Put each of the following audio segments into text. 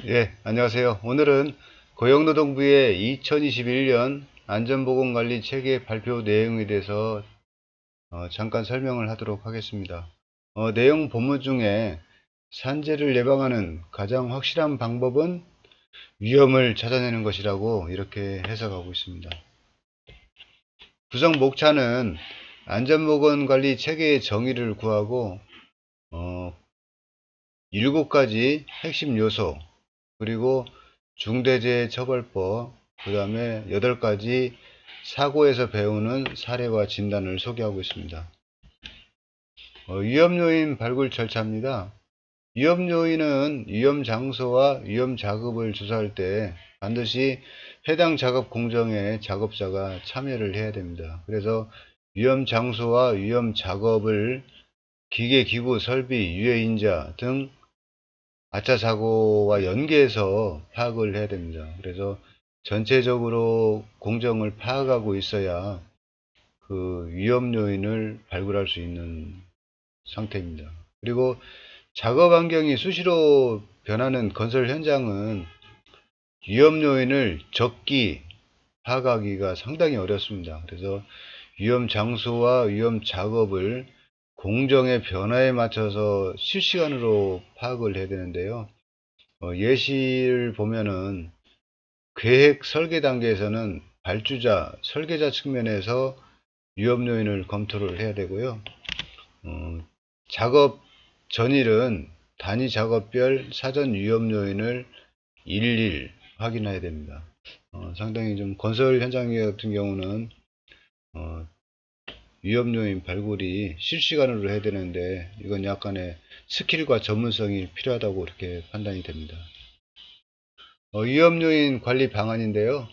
예, 안녕하세요. 오늘은 고용노동부의 2021년 안전보건관리 체계 발표 내용에 대해서 잠깐 설명을 하도록 하겠습니다. 내용 본문 중에 산재를 예방하는 가장 확실한 방법은 위험을 찾아내는 것이라고 이렇게 해석하고 있습니다. 구성 목차는 안전보건관리 체계의 정의를 구하고 7가지 핵심 요소, 그리고 중대재해처벌법, 그 다음에 8가지 사고에서 배우는 사례와 진단을 소개하고 있습니다. 위험요인 발굴 절차입니다. 위험요인은 위험 장소와 위험 작업을 조사할 때 반드시 해당 작업 공정에 작업자가 참여를 해야 됩니다. 그래서 위험 장소와 위험 작업을 기계, 기구, 설비, 유해인자 등 아차 사고와 연계해서 파악을 해야 됩니다. 그래서 전체적으로 공정을 파악하고 있어야 그 위험 요인을 발굴할 수 있는 상태입니다. 그리고 작업 환경이 수시로 변하는 건설 현장은 위험 요인을 적기 파악하기가 상당히 어렵습니다. 그래서 위험 장소와 위험 작업을 공정의 변화에 맞춰서 실시간으로 파악을 해야 되는데요. 예시를 보면은 계획 설계 단계에서는 발주자, 설계자 측면에서 위험 요인을 검토를 해야 되고요. 작업 전일은 단위 작업별 사전 위험 요인을 일일 확인해야 됩니다. 상당히 좀 건설 현장 같은 경우는 위험 요인 발굴이 실시간으로 해야 되는데 이건 약간의 스킬과 전문성이 필요하다고 이렇게 판단이 됩니다. 위험 요인 관리 방안인데요.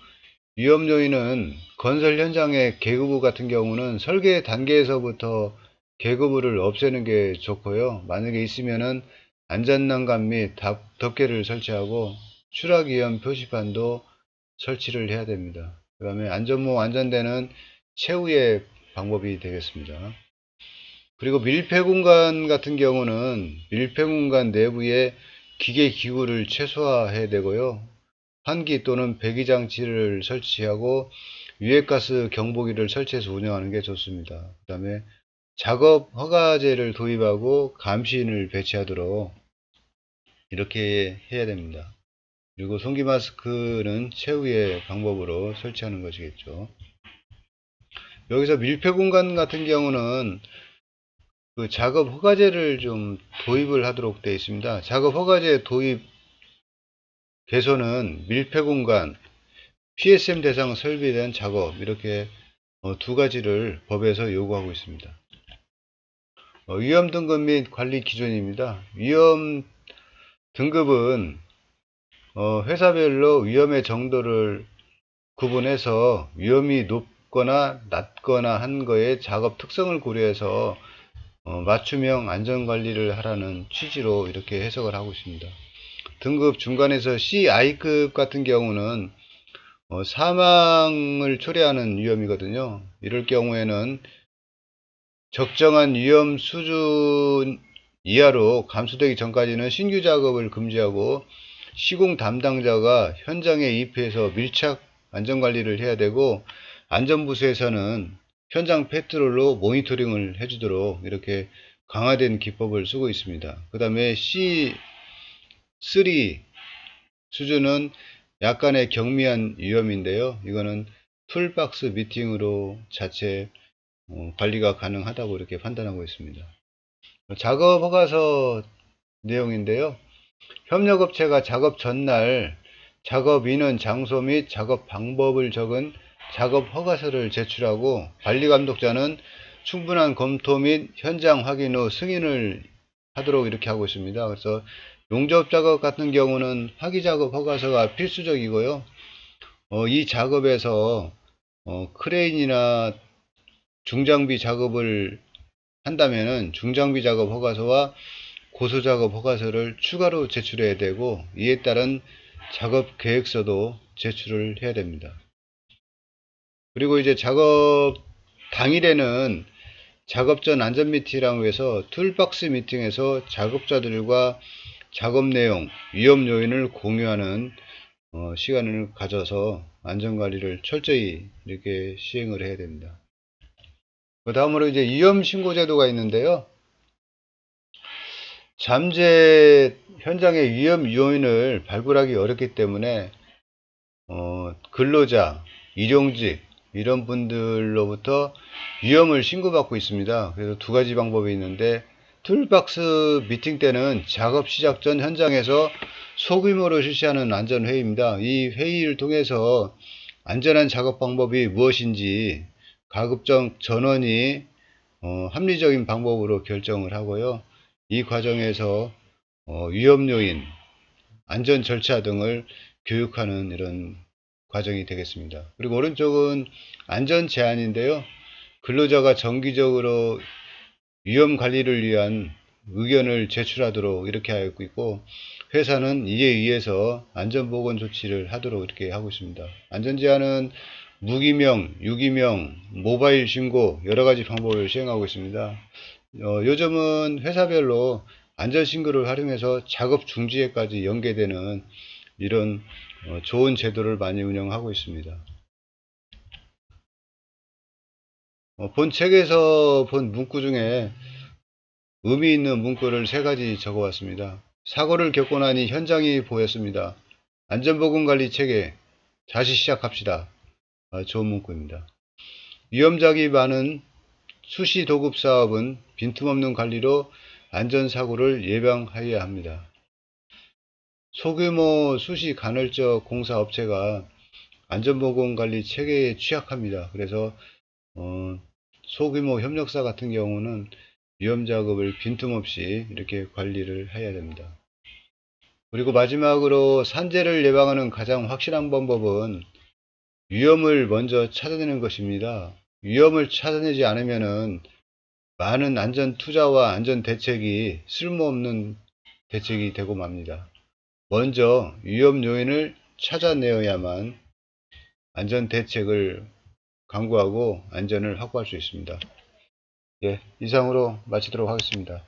위험 요인은 건설 현장의 개구부 같은 경우는 설계 단계에서부터 개구부를 없애는 게 좋고요. 만약에 있으면은 안전난간 및 덮개를 설치하고 추락 위험 표시판도 설치를 해야 됩니다. 그 다음에 안전모 안전대는 최후의 방법이 되겠습니다. 그리고 밀폐 공간 같은 경우는 밀폐 공간 내부에 기계 기구를 최소화해야 되고요. 환기 또는 배기 장치를 설치하고 유해가스 경보기를 설치해서 운영하는 게 좋습니다. 그 다음에 작업 허가제를 도입하고 감시인을 배치하도록 이렇게 해야 됩니다. 그리고 손기 마스크는 최후의 방법으로 설치하는 것이겠죠. 여기서 밀폐 공간 같은 경우는 그 작업 허가제를 좀 도입을 하도록 되어 있습니다. 작업 허가제 도입 개소는 밀폐 공간, PSM 대상 설비에 대한 작업 이렇게 2가지를 법에서 요구하고 있습니다. 위험 등급 및 관리 기준입니다. 위험 등급은 회사별로 위험의 정도를 구분해서 위험이 높거나 낮거나 한 거에 작업 특성을 고려해서 맞춤형 안전관리를 하라는 취지로 이렇게 해석을 하고 있습니다. 등급 중간에서 CI급 같은 경우는 사망을 초래하는 위험이거든요. 이럴 경우에는 적정한 위험 수준 이하로 감소되기 전까지는 신규 작업을 금지하고 시공 담당자가 현장에 입회해서 밀착 안전관리를 해야 되고, 안전부서에서는 현장 패트롤로 모니터링을 해주도록 이렇게 강화된 기법을 쓰고 있습니다. 그 다음에 C3 수준은 약간의 경미한 위험인데요. 이거는 툴박스 미팅으로 자체 관리가 가능하다고 이렇게 판단하고 있습니다. 작업 허가서 내용인데요. 협력업체가 작업 전날 작업 인원, 장소 및 작업 방법을 적은 작업 허가서를 제출하고 관리감독자는 충분한 검토 및 현장 확인 후 승인을 하도록 이렇게 하고 있습니다. 그래서 용접 작업 같은 경우는 화기작업 허가서가 필수적이고요. 이 작업에서 크레인이나 중장비 작업을 한다면은 중장비 작업 허가서와 고소작업 허가서를 추가로 제출해야 되고, 이에 따른 작업 계획서도 제출을 해야 됩니다. 그리고 이제 작업 당일에는 작업 전 안전 미팅이라고 해서 툴박스 미팅에서 작업자들과 작업 내용, 위험 요인을 공유하는 시간을 가져서 안전관리를 철저히 이렇게 시행을 해야 됩니다. 그 다음으로 이제 위험 신고 제도가 있는데요. 잠재 현장의 위험 요인을 발굴하기 어렵기 때문에 근로자, 일용직 이런 분들로부터 위험을 신고받고 있습니다. 그래서 두 가지 방법이 있는데, 툴박스 미팅 때는 작업 시작 전 현장에서 소규모로 실시하는 안전회의입니다. 이 회의를 통해서 안전한 작업 방법이 무엇인지 가급적 전원이 합리적인 방법으로 결정을 하고요. 이 과정에서 위험 요인, 안전 절차 등을 교육하는 이런 과정이 되겠습니다. 그리고 오른쪽은 안전 제한인데요. 근로자가 정기적으로 위험 관리를 위한 의견을 제출하도록 이렇게 하고 있고, 회사는 이에 의해서 안전보건 조치를 하도록 이렇게 하고 있습니다. 안전 제한은 무기명, 유기명, 모바일 신고 여러가지 방법을 시행하고 있습니다. 요즘은 회사별로 안전신고를 활용해서 작업 중지에까지 연계되는 이런 좋은 제도를 많이 운영하고 있습니다. 본 책에서 본 문구 중에 의미 있는 문구를 3가지 적어왔습니다. 사고를 겪고 나니 현장이 보였습니다. 안전보건관리 체계 다시 시작합시다. 좋은 문구입니다. 위험작이 많은 수시 도급 사업은 빈틈없는 관리로 안전사고를 예방하여야 합니다. 소규모 수시 간헐적 공사업체가 안전보건관리 체계에 취약합니다. 그래서 소규모 협력사 같은 경우는 위험작업을 빈틈없이 이렇게 관리를 해야 됩니다. 그리고 마지막으로 산재를 예방하는 가장 확실한 방법은 위험을 먼저 찾아내는 것입니다. 위험을 찾아내지 않으면은 많은 안전 투자와 안전 대책이 쓸모없는 대책이 되고 맙니다. 먼저 위험 요인을 찾아내어야만 안전 대책을 강구하고 안전을 확보할 수 있습니다. 예, 이상으로 마치도록 하겠습니다.